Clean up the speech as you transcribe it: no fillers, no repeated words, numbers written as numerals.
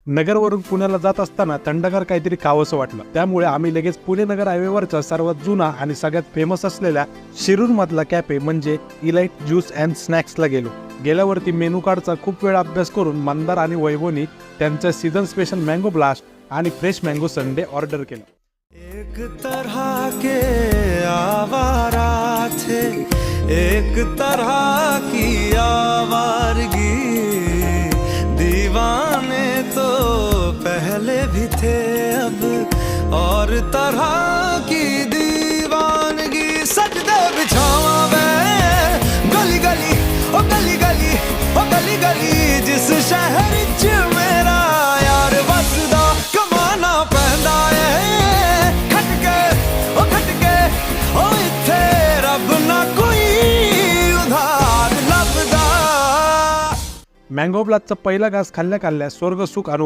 नगरवरून पुण्याला जात असताना थंडगार काहीतरी खावंसं वाटलं, त्यामुळे आम्ही लगेच पुणे नगर हायवेवरचा सर्वात जुना आणि सगळ्यात फेमस असलेल्या शिरूर मधला कॅफे म्हणजे इलाइट ज्यूस अँड स्नॅक्सला गेलो. गेल्यावरती मेनू कार्डचा खूप वेळ अभ्यास करून मंदार आणि वैभवनी त्यांचं सीझन स्पेशल मँगो ब्लास्ट आणि फ्रेश मँगो संडे ऑर्डर केलं. एक तरह के आवारा थे, एक तरह की आवारगी, दीवाने तो पहले भी थे, अब और तरह की दीवानगी. सजदे बिछावा मैं गली गली ओ गली गली ओ गली गली, जिस शहर च मेरा यार बसदा, कमाना पैंदा है खटके ओ खटके, ओ इत्थे रब ना कोई उधार लभदा. मँगो ब्लास्टचा पहिला घास खाल्ल्या स्वर्ग सुख अनुभव